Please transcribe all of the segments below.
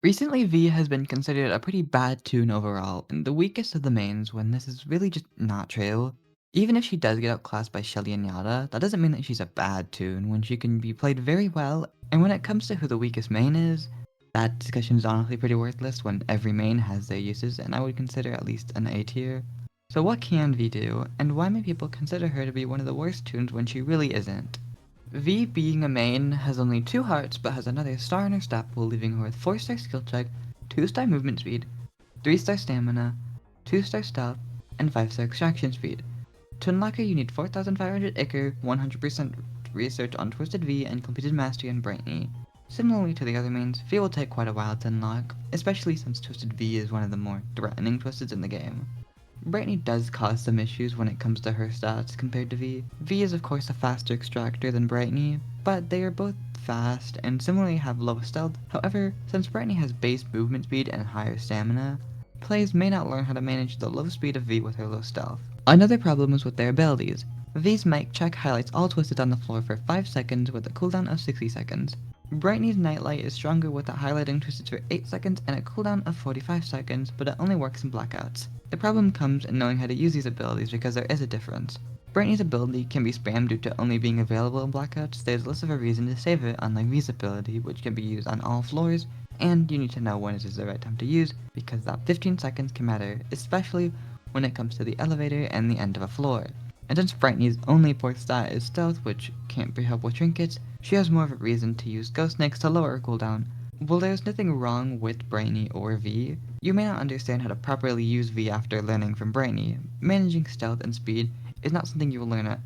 Recently, Vee has been considered a pretty bad Toon overall, and the weakest of the mains when this is really just not true. Even if she does get outclassed by Shelly and Yada, that doesn't mean that she's a bad Toon when she can be played very well, and when it comes to who the weakest main is, that discussion is honestly pretty worthless when every main has their uses, and I would consider at least an A tier. So what can Vee do, and why may people consider her to be one of the worst Toons when she really isn't? V being a main has only 2 hearts but has another star in her staple, leaving her with 4-star skill check, 2-star movement speed, 3-star stamina, 2-star stealth, and 5-star extraction speed. To unlock her you need 4500 Ichor, 100% research on Twisted V, and completed mastery on Brightney. Similarly to the other mains, V will take quite a while to unlock, especially since Twisted V is one of the more threatening Twisteds in the game. Brightney does cause some issues when it comes to her stats compared to V. V is of course a faster extractor than Brightney, but they are both fast and similarly have low stealth. However, since Brightney has base movement speed and higher stamina, players may not learn how to manage the low speed of V with her low stealth. Another problem is with their abilities. V's mic check highlights all twisted on the floor for 5 seconds with a cooldown of 60 seconds. Brightney's Nightlight is stronger with a highlighting twisted for 8 seconds and a cooldown of 45 seconds, but it only works in blackouts. The problem comes in knowing how to use these abilities because there is a difference. Brightney's ability can be spammed due to only being available in blackouts. There's less of a reason to save it, unlike V's ability, which can be used on all floors, and you need to know when it is the right time to use, because that 15 seconds can matter, especially when it comes to the elevator and the end of a floor. And since Brightney's only 4th stat is stealth, which can't be helped with trinkets, she has more of a reason to use Ghost Snakes to lower her cooldown. While there's nothing wrong with Brightney or V, you may not understand how to properly use V after learning from Brightney. Managing stealth and speed is not something you will learn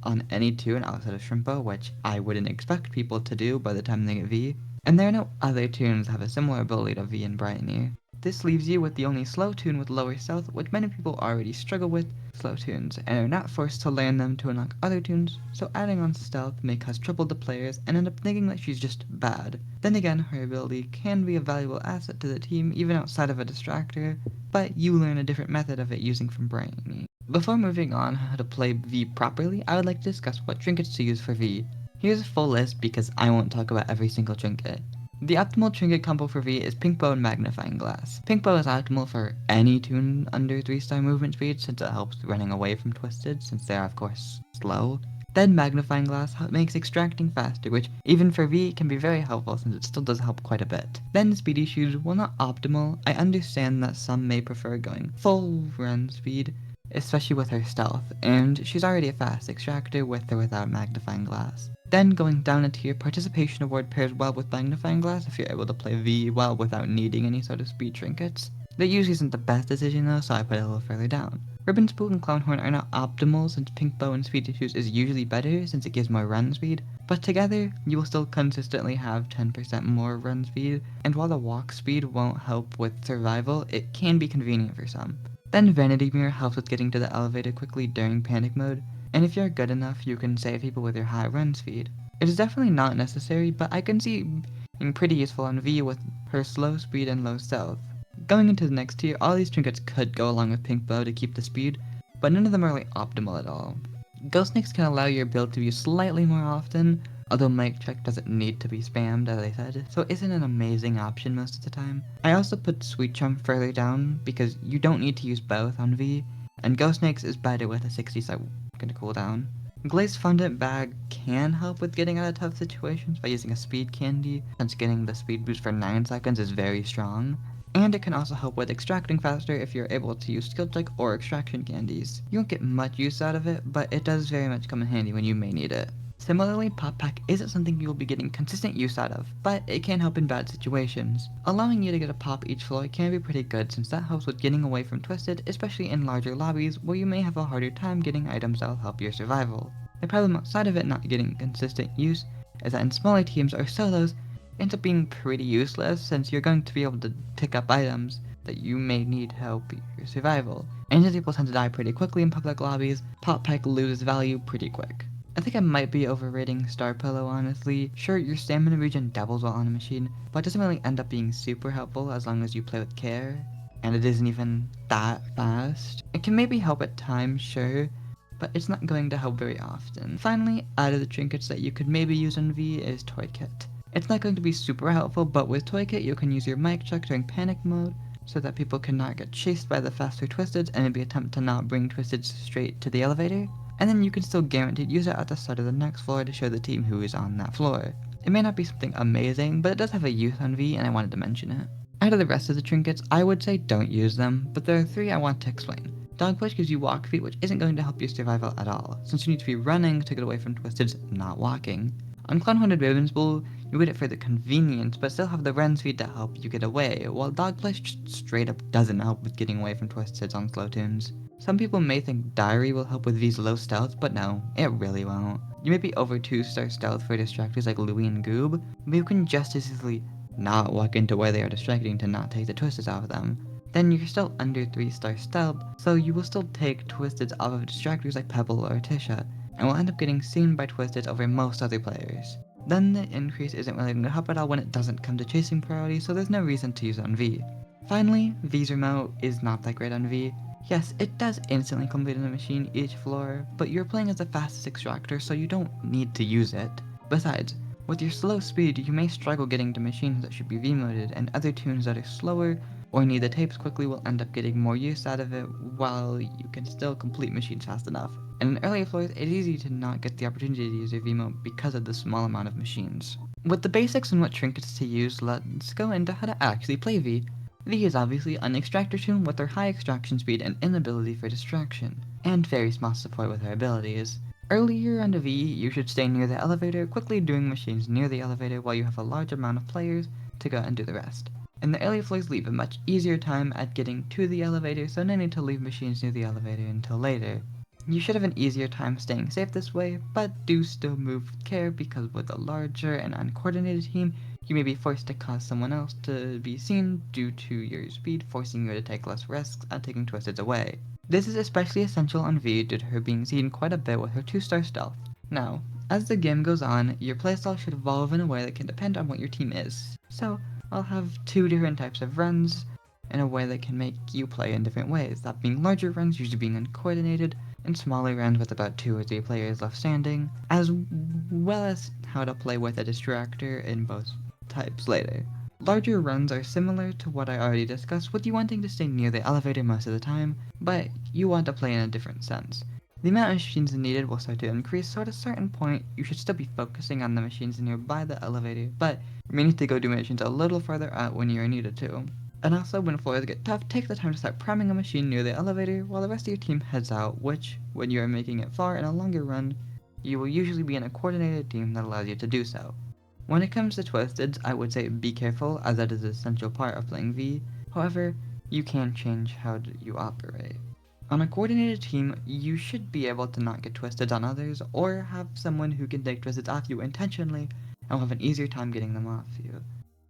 on any Toon outside of Shrimpo, which I wouldn't expect people to do by the time they get V, and there are no other Toons that have a similar ability to V and Brightney. This leaves you with the only slow Toon with lower stealth, which many people already struggle with slow Toons, and are not forced to learn them to unlock other Toons, so adding on stealth may cause trouble to players and end up thinking that she's just bad. Then again, her ability can be a valuable asset to the team even outside of a distractor, but you learn a different method of it using from Brightney. Before moving on how to play V properly, I would like to discuss what trinkets to use for V. Here's a full list because I won't talk about every single trinket. The optimal trinket combo for V is Pink Bow and Magnifying Glass. Pink Bow is optimal for any Toon under 3-star movement speed since it helps running away from Twisted, since they are of course slow. Then Magnifying Glass makes extracting faster, which even for V can be very helpful since it still does help quite a bit. Then Speedy Shoes, while not optimal, I understand that some may prefer going full run speed, especially with her stealth, and she's already a fast extractor with or without Magnifying Glass. Then going down a tier, Participation Award pairs well with Magnifying Glass if you're able to play V well without needing any sort of speed trinkets. That usually isn't the best decision though, so I put it a little further down. Ribbon Spool and Clownhorn are not optimal since Pink Bow and Speedy Shoes is usually better since it gives more run speed, but together you will still consistently have 10% more run speed, and while the walk speed won't help with survival, it can be convenient for some. Then Vanity Mirror helps with getting to the elevator quickly during panic mode, and if you're good enough, you can save people with your high run speed. It is definitely not necessary, but I can see being pretty useful on V with her slow speed and low stealth. Going into the next tier, all these trinkets could go along with Pink Bow to keep the speed, but none of them are really optimal at all. Ghost Snakes can allow your build to be used slightly more often, although mic check doesn't need to be spammed as I said, so it isn't an amazing option most of the time. I also put Sweet Charm further down because you don't need to use both on V, and Ghost Snakes is better with a 60-second cooldown. Glazed Fondant Bag can help with getting out of tough situations by using a speed candy, since getting the speed boost for 9 seconds is very strong. And it can also help with extracting faster if you're able to use skill check or extraction candies. You won't get much use out of it, but it does very much come in handy when you may need it. Similarly, Pop Pack isn't something you will be getting consistent use out of, but it can help in bad situations. Allowing you to get a pop each floor can be pretty good since that helps with getting away from Twisted, especially in larger lobbies where you may have a harder time getting items that will help your survival. The problem outside of it not getting consistent use is that in smaller teams or solos, it ends up being pretty useless since you're going to be able to pick up items that you may need to help your survival. And since people tend to die pretty quickly in public lobbies, Pop Pack loses value pretty quick. I think I might be overrating Star Pillow honestly. Sure, your stamina regen doubles while on a machine, but it doesn't really end up being super helpful as long as you play with care, and it isn't even that fast. It can maybe help at times, sure, but it's not going to help very often. Finally, out of the trinkets that you could maybe use on V is Toy Kit. It's not going to be super helpful, but with Toy Kit you can use your mic check during panic mode so that people cannot get chased by the faster Twisteds and maybe attempt to not bring Twisteds straight to the elevator. And then you can still guaranteed use it at the start of the next floor to show the team who is on that floor. It may not be something amazing, but it does have a use on Vee and I wanted to mention it. Out of the rest of the trinkets, I would say don't use them, but there are 3 I want to explain. Dog Push gives you walk feet, which isn't going to help your survival at all, since you need to be running to get away from Twisteds, not walking. On Clown Haunted Raven's Bowl, you get it for the convenience, but still have the run speed to help you get away, while Dog Push just straight up doesn't help with getting away from Twisteds on slow tunes. Some people may think Diary will help with V's low stealth, but no, it really won't. You may be over 2-star stealth for distractors like Louie and Goob, but you can just as easily not walk into where they are distracting to not take the Twisteds off of them. Then you're still under 3-star stealth, so you will still take Twisteds off of distractors like Pebble or Tisha, and will end up getting seen by Twisteds over most other players. Then the increase isn't really going to help at all when it doesn't come to chasing priority, so there's no reason to use it on Vee. Finally, Vee's remote is not that great on Vee. Yes, it does instantly complete on the machine each floor, but you're playing as the fastest extractor, so you don't need to use it. Besides, with your slow speed, you may struggle getting to machines that should be V-moded, and other tunes that are slower or need the tapes quickly will end up getting more use out of it, while you can still complete machines fast enough. And in earlier floors, it's easy to not get the opportunity to use your V-mode because of the small amount of machines. With the basics and what trinkets to use, let's go into how to actually play Vee. Vee is obviously an extractor toon with their high extraction speed and inability for distraction, and very small support with her abilities. Earlier on the Vee, you should stay near the elevator, quickly doing machines near the elevator while you have a large amount of players to go and do the rest. And the earlier floors leave a much easier time at getting to the elevator, so no need to leave machines near the elevator until later. You should have an easier time staying safe this way, but do still move with care because with a larger and uncoordinated team, you may be forced to cause someone else to be seen due to your speed, forcing you to take less risks at taking Twisteds away. This is especially essential on Vee due to her being seen quite a bit with her 2-star stealth. Now, as the game goes on, your playstyle should evolve in a way that can depend on what your team is. So, I'll have 2 different types of runs in a way that can make you play in different ways, that being larger runs usually being uncoordinated, and smaller runs with about 2 or 3 players left standing, as well as how to play with a distractor in both types later. Larger runs are similar to what I already discussed, with you wanting to stay near the elevator most of the time, but you want to play in a different sense. The amount of machines needed will start to increase, so at a certain point, you should still be focusing on the machines nearby the elevator, but you may need to go do missions a little further out when you are needed to. And also, when floors get tough, take the time to start priming a machine near the elevator while the rest of your team heads out, which, when you are making it far in a longer run, you will usually be in a coordinated team that allows you to do so. When it comes to Twisteds, I would say be careful, as that is an essential part of playing Vee. However, you can change how you operate. On a coordinated team, you should be able to not get Twisteds on others, or have someone who can take Twisteds off you intentionally, and will have an easier time getting them off you.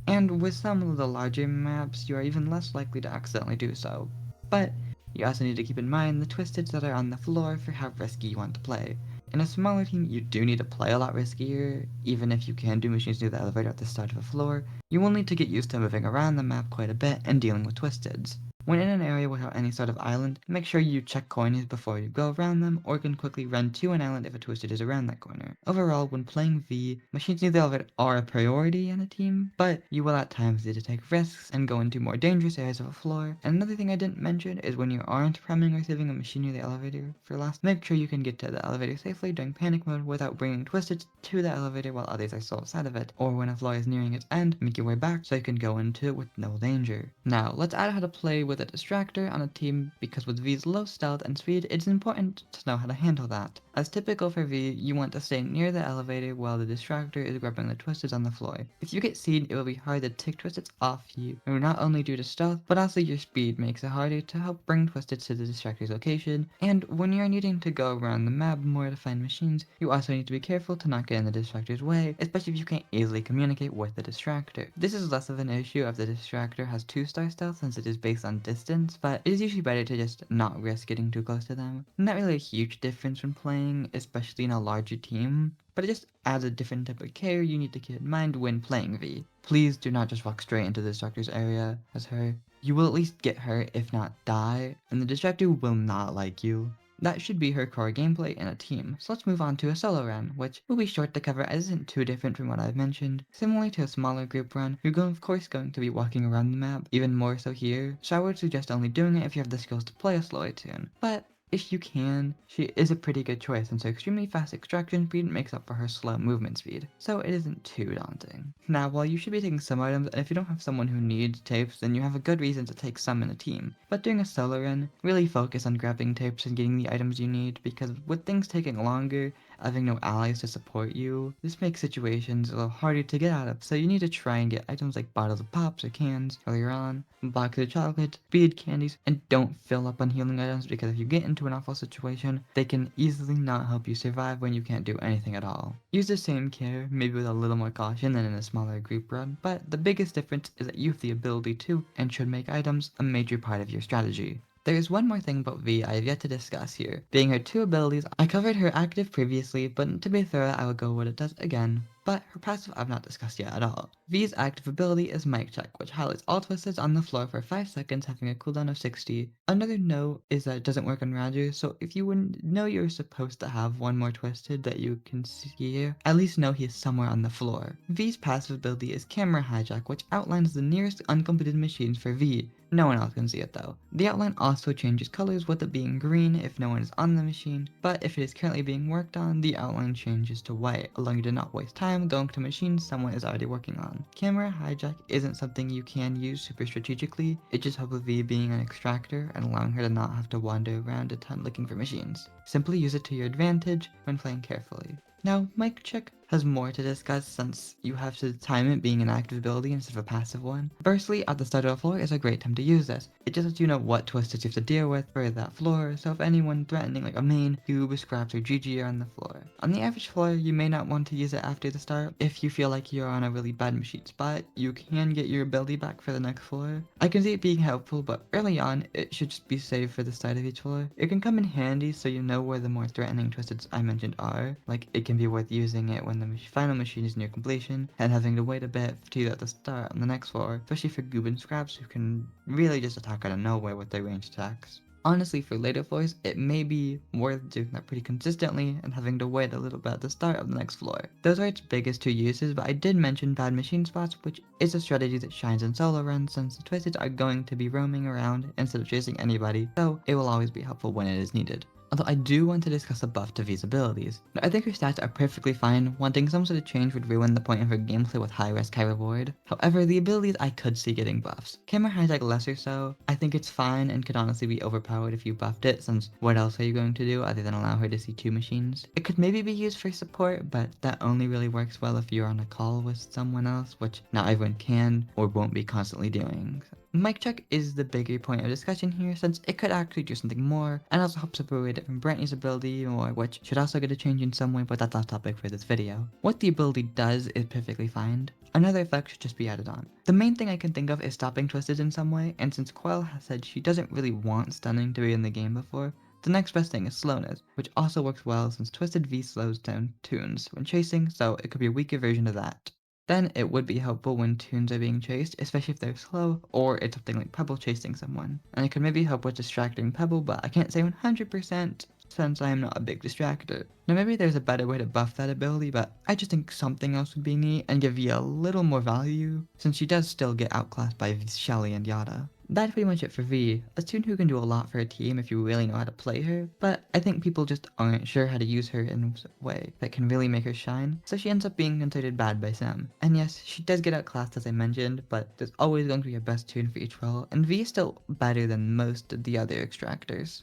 And with some of the larger maps, you are even less likely to accidentally do so. But you also need to keep in mind the Twisteds that are on the floor for how risky you want to play. In a smaller team, you do need to play a lot riskier. Even if you can do machines near the elevator at the start of a floor, you will need to get used to moving around the map quite a bit and dealing with Twisteds. When in an area without any sort of island, make sure you check corners before you go around them, or can quickly run to an island if a Twisted is around that corner. Overall, when playing Vee, machines near the elevator are a priority in a team, but you will at times need to take risks and go into more dangerous areas of a floor. And another thing I didn't mention is when you aren't priming or saving a machine near the elevator for last, make sure you can get to the elevator safely during panic mode without bringing Twisted to the elevator while others are still outside of it, or when a floor is nearing its end, make your way back so you can go into it with no danger. Now, let's add how to play with a distractor on a team, because with Vee's low stealth and speed, it's important to know how to handle that. As typical for Vee, you want to stay near the elevator while the distractor is grabbing the Twisteds on the floor. If you get seen, it will be hard to take Twisteds off you, and not only due to stealth, but also your speed makes it harder to help bring Twisteds to the distractor's location, and when you're needing to go around the map more to find machines, you also need to be careful to not get in the distractor's way, especially if you can't easily communicate with the distractor. This is less of an issue if the distractor has 2-star stealth, since it is based on distance, but it is usually better to just not risk getting too close to them. Not really a huge difference when playing, especially in a larger team, but it just adds a different type of care you need to keep in mind when playing Vee. Please do not just walk straight into the distractor's area as her. You will at least get hurt, if not die, and the distractor will not like you. That should be her core gameplay in a team, so let's move on to a solo run, which will be short to cover as isn't too different from what I've mentioned. Similar to a smaller group run, you're of course going to be walking around the map, even more so here, so I would suggest only doing it if you have the skills to play a slower Toon. But if you can, she is a pretty good choice since her extremely fast extraction speed makes up for her slow movement speed, so it isn't too daunting. Now, while you should be taking some items, and if you don't have someone who needs tapes, then you have a good reason to take some in a team. But during a solo run, really focus on grabbing tapes and getting the items you need, because with things taking longer, having no allies to support you, this makes situations a little harder to get out of, so you need to try and get items like bottles of pops or cans earlier on, boxes of chocolate, bead candies, and don't fill up on healing items because if you get into an awful situation, they can easily not help you survive when you can't do anything at all. Use the same care, maybe with a little more caution than in a smaller group run, but the biggest difference is that you have the ability to and should make items a major part of your strategy. There is one more thing about Vee I have yet to discuss here, being her two abilities. I covered her active previously, but to be thorough I will go what it does again. But her passive I've not discussed yet at all. Vee's active ability is Mic Check, which highlights all twisteds on the floor for 5 seconds having a cooldown of 60. Another note is that it doesn't work on Roger, so if you wouldn't know you're supposed to have one more twisted that you can see here, at least know he is somewhere on the floor. Vee's passive ability is Camera Hijack, which outlines the nearest uncompleted machines for Vee. No one else can see it though. The outline also changes colors with it being green if no one is on the machine, but if it is currently being worked on, the outline changes to white, allowing you to not waste time going to machines someone is already working on. Camera Hijack isn't something you can use super strategically, it just helps with V being an extractor and allowing her to not have to wander around a ton looking for machines. Simply use it to your advantage when playing carefully. Now, Mic Check has more to discuss since you have to time it being an active ability instead of a passive one. Firstly, at the start of the floor is a great time to use this. It just lets you know what twists you have to deal with for that floor, so if anyone threatening like a main, cube, scraps, or GG are on the floor. On the average floor, you may not want to use it after the start. If you feel like you're on a really bad machine spot, you can get your ability back for the next floor. I can see it being helpful, but early on, it should just be saved for the start of each floor. It can come in handy so you know where the more threatening twisteds I mentioned are, like it can be worth using it when the final machine is near completion, and having to wait a bit to at the start on the next floor, especially for Goob and Scraps who can really just attack out of nowhere with their ranged attacks. Honestly, for later floors, it may be worth doing that pretty consistently and having to wait a little bit at the start of the next floor. Those are its biggest two uses, but I did mention bad machine spots, which is a strategy that shines in solo runs since the twisteds are going to be roaming around instead of chasing anybody, so it will always be helpful when it is needed. Although I do want to discuss a buff to Vee's abilities. Now, I think her stats are perfectly fine, wanting some sort of change would ruin the point of her gameplay with high risk, high reward. However, the abilities I could see getting buffs. Camera Hijack lesser so. I think it's fine and could honestly be overpowered if you buffed it, since what else are you going to do other than allow her to see two machines? It could maybe be used for support, but that only really works well if you're on a call with someone else, which not everyone can or won't be constantly doing. Mic Check is the bigger point of discussion here since it could actually do something more and also help separate it from Brantley's ability more, which should also get a change in some way, but that's off topic for this video. What the ability does is perfectly fine. Another effect should just be added on. The main thing I can think of is stopping twisted in some way, and since Quell has said she doesn't really want stunning to be in the game before, the next best thing is slowness, which also works well since Twisted V slows down Toons when chasing, so it could be a weaker version of that. Then it would be helpful when Toons are being chased, especially if they're slow, or it's something like Pebble chasing someone. And it could maybe help with distracting Pebble, but I can't say 100% since I am not a big distractor. Now maybe there's a better way to buff that ability, but I just think something else would be neat and give you a little more value, since she does still get outclassed by Shelly and Yada. That's pretty much it for Vee, a Toon who can do a lot for a team if you really know how to play her, but I think people just aren't sure how to use her in a way that can really make her shine, so she ends up being considered bad by some. And yes, she does get outclassed as I mentioned, but there's always going to be a best Toon for each role, and Vee is still better than most of the other extractors.